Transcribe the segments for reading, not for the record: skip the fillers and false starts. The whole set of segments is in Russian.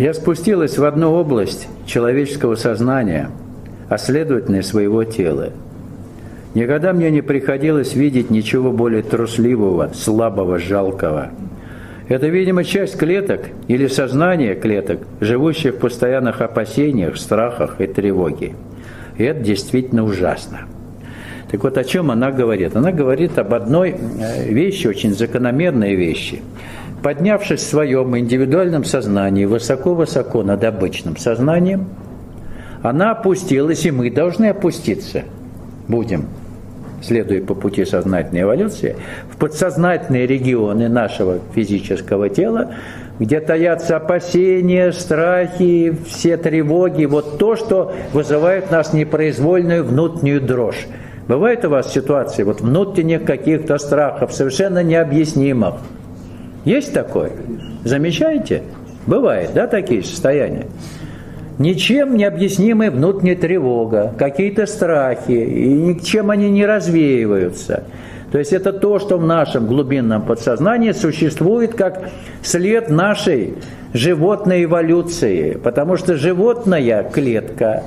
Я спустилась в одну область человеческого сознания, а следовательно и своего тела. Никогда мне не приходилось видеть ничего более трусливого, слабого, жалкого. Это, видимо, часть клеток или сознания клеток, живущих в постоянных опасениях, страхах и тревоге. И это действительно ужасно. Так вот, о чем она говорит? Она говорит об одной вещи, очень закономерной вещи. Поднявшись в своем индивидуальном сознании высоко-высоко над обычным сознанием, она опустилась, и мы должны опуститься, будем, следуя по пути сознательной эволюции, в подсознательные регионы нашего физического тела, где таятся опасения, страхи, все тревоги, вот то, что вызывает в нас непроизвольную внутреннюю дрожь. Бывают у вас ситуации вот внутренних каких-то страхов, совершенно необъяснимых? Есть такое? Замечаете? Бывает, да, такие состояния? Ничем не объяснимая внутренняя тревога, какие-то страхи, и ничем они не развеиваются. То есть это то, что в нашем глубинном подсознании существует как след нашей животной эволюции, потому что животная клетка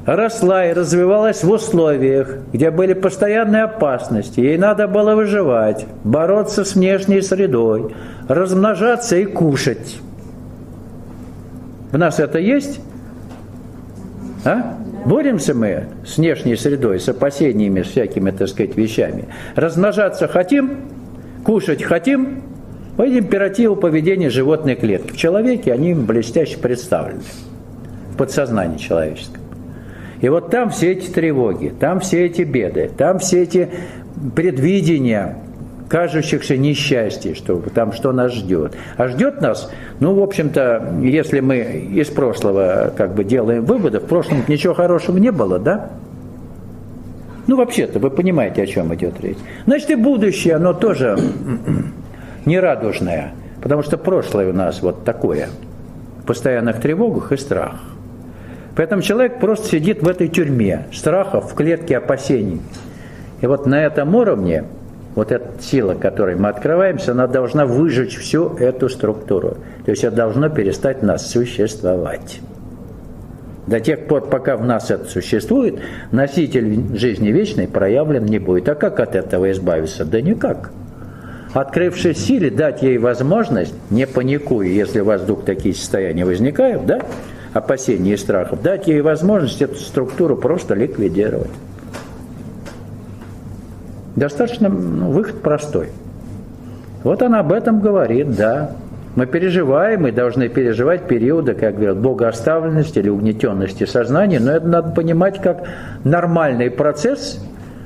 росла и развивалась в условиях, где были постоянные опасности, ей надо было выживать, бороться с внешней средой, размножаться и кушать. В нас это есть? А? Боремся мы с внешней средой, с опасениями, с всякими, так сказать, вещами. Размножаться хотим, кушать хотим. Вот императивы поведения животной клетки. В человеке они блестяще представлены, в подсознании человеческом. И вот там все эти тревоги, там все эти беды, там все эти предвидения кажущихся несчастий, что там что нас ждет. А ждет нас, ну, в общем-то, если мы из прошлого как бы делаем выводы, в прошлом ничего хорошего не было, да? Ну, вообще-то, вы понимаете, о чем идет речь. Значит, и будущее, оно тоже нерадужное, потому что прошлое у нас вот такое, в постоянных тревогах и страхах. Поэтому человек просто сидит в этой тюрьме страхов, в клетке опасений. И вот на этом уровне, вот эта сила, которой мы открываемся, она должна выжечь всю эту структуру. То есть это должно перестать в нас существовать. До тех пор, пока в нас это существует, носитель жизни вечной проявлен не будет. А как от этого избавиться? Да никак. Открывшись силе, дать ей возможность, не паникуя, если у вас вдруг такие состояния возникают, да, опасений и страхов, дать ей возможность эту структуру просто ликвидировать. Достаточно, выход простой. Вот она об этом говорит, да. Мы переживаем, мы должны переживать периоды, как говорят, богооставленности или угнетенности сознания, но это надо понимать как нормальный процесс,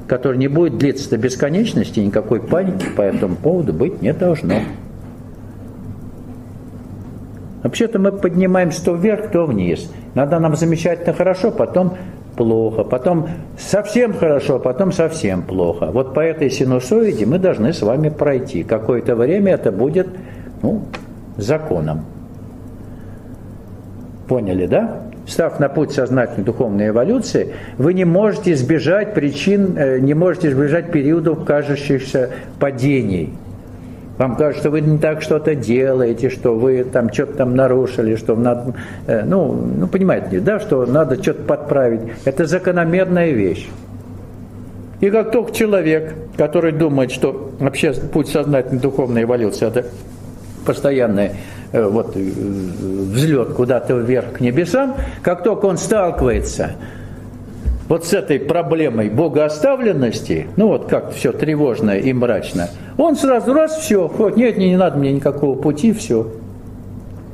который не будет длиться до бесконечности, никакой паники по этому поводу быть не должно. Вообще-то мы поднимаемся то вверх, то вниз. Иногда нам замечательно хорошо, потом плохо, потом совсем хорошо, потом совсем плохо. Вот по этой синусоиде мы должны с вами пройти. Какое-то время это будет, законом. Поняли, да? Став на путь сознательной духовной эволюции, вы не можете избежать причин, не можете избежать периодов кажущихся падений. Вам кажется, что вы не так что-то делаете, что вы там что-то там нарушили, что надо, понимаете, да, что надо что-то подправить. Это закономерная вещь. И как только человек, который думает, что вообще путь сознательной духовной эволюции – это постоянный взлет куда-то вверх к небесам, как только он сталкивается вот с этой проблемой богооставленности, как все тревожно и мрачно, он сразу все, нет, не надо мне никакого пути, все.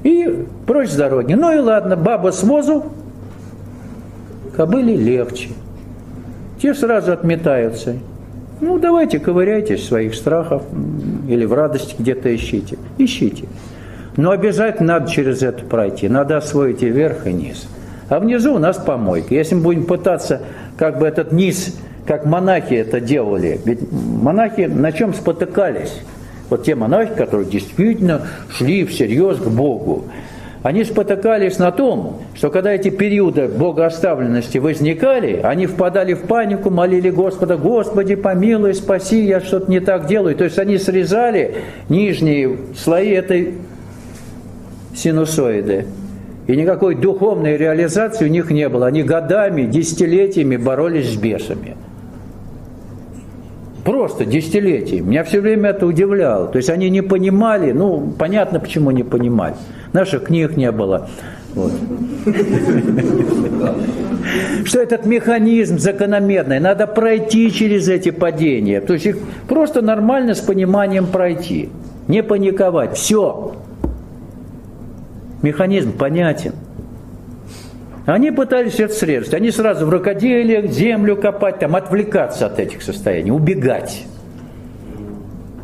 И прочь с дороги. Ну и ладно, баба с возу, кобыле легче. Те сразу отметаются. Давайте ковыряйтесь в своих страхах или в радости где-то ищите. Но обязательно надо через это пройти, надо освоить и вверх, и низ. А внизу у нас помойка. Если мы будем пытаться этот низ, как монахи это делали, ведь монахи на чем спотыкались? Вот те монахи, которые действительно шли всерьез к Богу, они спотыкались на том, что когда эти периоды богооставленности возникали, они впадали в панику, молили Господа: «Господи, помилуй, спаси, я что-то не так делаю». То есть они срезали нижние слои этой синусоиды. И никакой духовной реализации у них не было. Они годами, десятилетиями боролись с бесами. Просто десятилетиями. Меня все время это удивляло. То есть они не понимали, ну, понятно, почему не понимали. Наших книг не было. Вот. Что этот механизм закономерный, надо пройти через эти падения. То есть их просто нормально с пониманием пройти. Не паниковать. Все. Механизм понятен. Они пытались это срезать. Они сразу в рукоделие, землю копать, там, отвлекаться от этих состояний, убегать.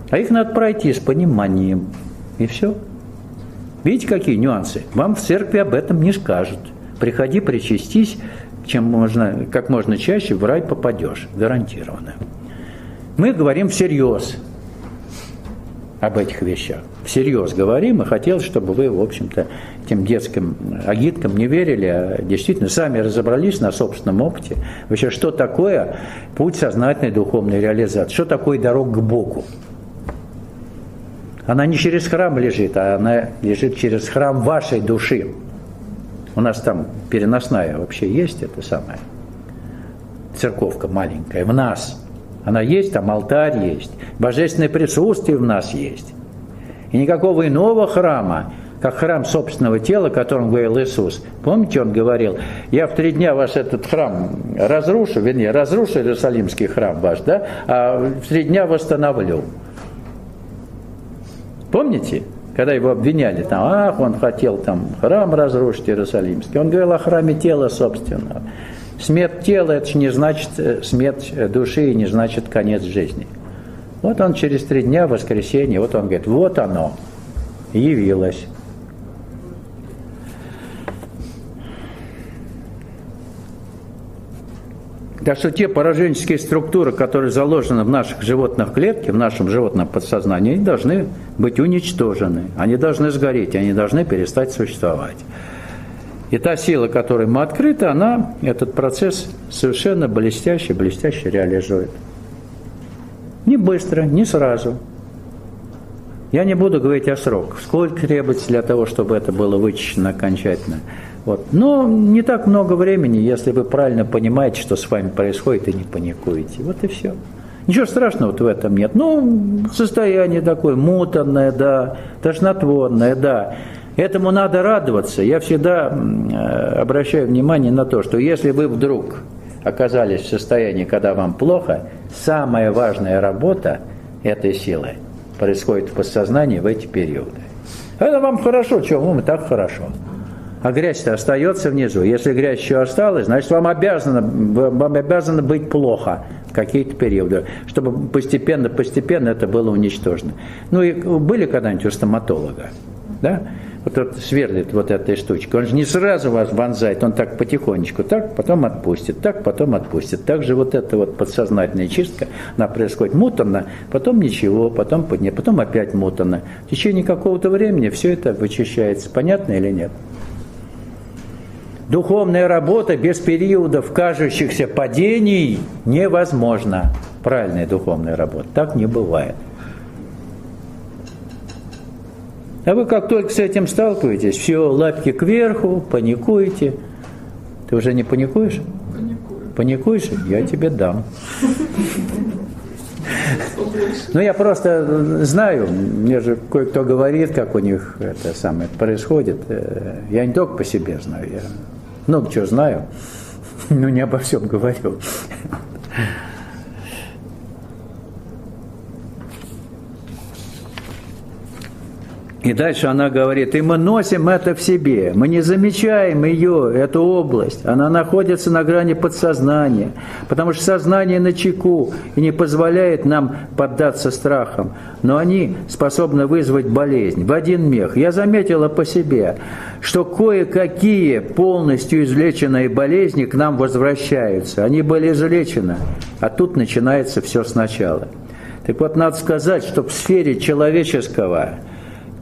А их надо пройти с пониманием. И все. Видите, какие нюансы? Вам в церкви об этом не скажут. Приходи, причастись, как можно чаще в рай попадешь. Гарантированно. Мы говорим всерьез об этих вещах. Всерьез говорим, и хотелось, чтобы вы, в общем-то, этим детским агиткам не верили, а действительно сами разобрались на собственном опыте. Вообще, что такое путь сознательной духовной реализации? Что такое дорога к Богу? Она не через храм лежит, а она лежит через храм вашей души. У нас там переносная вообще есть, это самая церковка маленькая, в нас. Она есть, там алтарь есть, божественное присутствие в нас есть. И никакого иного храма, как храм собственного тела, о котором говорил Иисус. Помните, он говорил, я в 3 дня ваш этот храм разрушу, разрушу Иерусалимский храм ваш, да, а в 3 дня восстановлю. Помните, когда его обвиняли, там, он хотел там храм разрушить Иерусалимский. Он говорил о храме тела собственного. Смерть тела – это же не значит смерть души, и не значит конец жизни. Вот он через 3 дня, в воскресенье, вот он говорит, вот оно, явилось. Так что те пораженческие структуры, которые заложены в наших животных клетках, в нашем животном подсознании, они должны быть уничтожены, они должны сгореть, они должны перестать существовать. И та сила, которой мы открыты, она этот процесс совершенно блестяще реализует. Не быстро, не сразу. Я не буду говорить о сроках, сколько требуется для того, чтобы это было вычищено окончательно. Вот. Но не так много времени, если вы правильно понимаете, что с вами происходит, и не паникуете. Вот и все. Ничего страшного в этом нет. Ну, состояние такое муторное, да, тошнотворное, да. Этому надо радоваться. Я всегда обращаю внимание на то, что если вы вдруг оказались в состоянии, когда вам плохо, самая важная работа этой силы происходит в подсознании в эти периоды. Это вам хорошо, чего вам и так хорошо. А грязь-то остается внизу. Если грязь еще осталась, значит, вам обязано быть плохо в какие-то периоды, чтобы постепенно это было уничтожено. Ну и были когда-нибудь у стоматолога, да? Вот тот сверлит вот этой штучкой. Он же не сразу вас вонзает, он так потихонечку, так, потом отпустит, так, потом отпустит. Также вот эта вот подсознательная чистка, она происходит муторно, потом ничего, потом опять муторно. В течение какого-то времени все это вычищается. Понятно или нет? Духовная работа без периодов кажущихся падений невозможна. Правильная духовная работа. Так не бывает. А вы как только с этим сталкиваетесь, все, лапки кверху, паникуете. Ты уже не паникуешь? Паникую. Паникуешь? Я тебе дам. Ну, я просто знаю, мне же кое-кто говорит, как у них это самое происходит. Я не только по себе знаю, я много чего знаю, но не обо всем говорю. И дальше она говорит, и мы носим это в себе, мы не замечаем ее, эту область, она находится на грани подсознания, потому что сознание начеку и не позволяет нам поддаться страхам, но они способны вызвать болезнь в один миг. Я заметила по себе, что кое-какие полностью излеченные болезни к нам возвращаются, они были излечены, а тут начинается все сначала. Так вот, надо сказать, что в сфере человеческого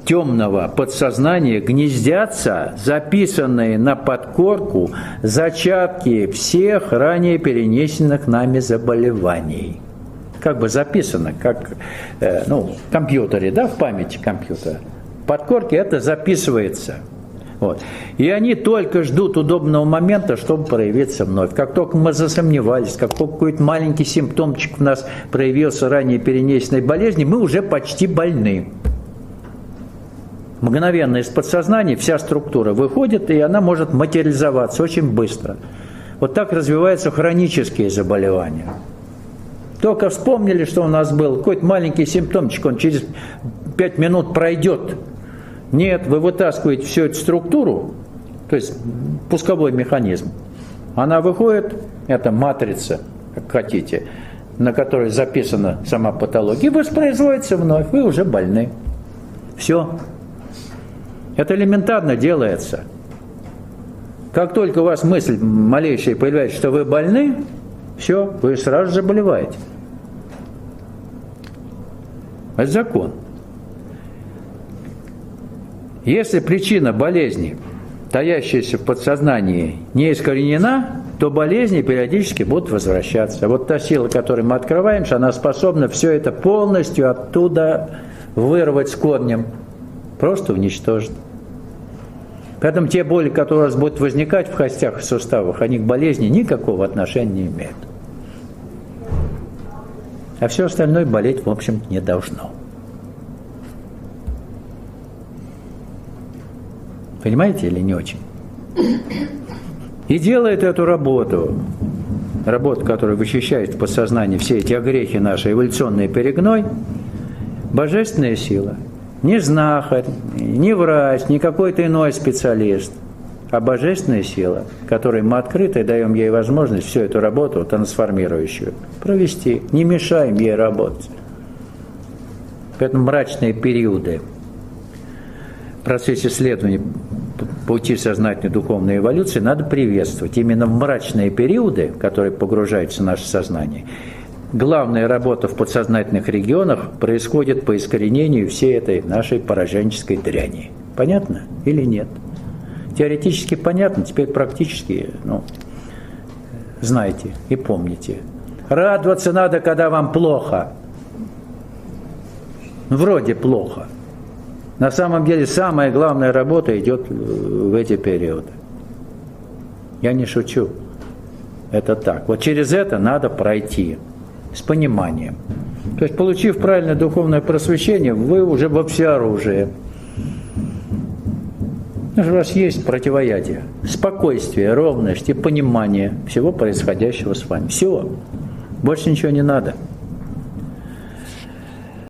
темного подсознания гнездятся записанные на подкорку зачатки всех ранее перенесенных нами заболеваний. Как бы записано, как в компьютере, да, в памяти компьютера. подкорке это записывается. Вот. И они только ждут удобного момента, чтобы проявиться вновь. Как только мы засомневались, как только какой-то маленький симптомчик в нас проявился ранее перенесенной болезни, мы уже почти больны. Мгновенно из подсознания вся структура выходит, и она может материализоваться очень быстро. Вот так развиваются хронические заболевания. Только вспомнили, что у нас был какой-то маленький симптомчик, он через 5 минут пройдет. Нет, вы вытаскиваете всю эту структуру, то есть пусковой механизм. Она выходит, это матрица, как хотите, на которой записана сама патология, и воспроизводится вновь, вы уже больны. Все. Это элементарно делается. Как только у вас мысль малейшая появляется, что вы больны, все, вы сразу заболеваете. Это закон. Если причина болезни, таящаяся в подсознании, не искоренена, то болезни периодически будут возвращаться. Вот та сила, которой мы открываемся, она способна все это полностью оттуда вырвать с корнем, просто уничтожить. Поэтому те боли, которые у вас будут возникать в костях и суставах, они к болезни никакого отношения не имеют. А все остальное болеть, в общем, не должно. Понимаете или не очень? И делает эту работу, которая вычищает в подсознании все эти огрехи наши, эволюционный перегной, божественная сила. Не знахарь, не врач, не какой-то иной специалист, а божественная сила, которой мы открыто даем ей возможность всю эту работу трансформирующую провести, не мешаем ей работать. Поэтому мрачные периоды в процессе исследования пути сознательной духовной эволюции надо приветствовать. Именно в мрачные периоды, в которые погружается наше сознание, главная работа в подсознательных регионах происходит по искоренению всей этой нашей пораженческой дряни. Понятно или нет? Теоретически понятно, теперь практически, знайте и помните. Радоваться надо, когда вам плохо. Вроде плохо. На самом деле самая главная работа идет в эти периоды. Я не шучу. Это так. Вот через это надо пройти с пониманием. То есть, получив правильное духовное просвещение, вы уже во всеоружии. У вас есть противоядие, спокойствие, ровность и понимание всего происходящего с вами. Все. Больше ничего не надо.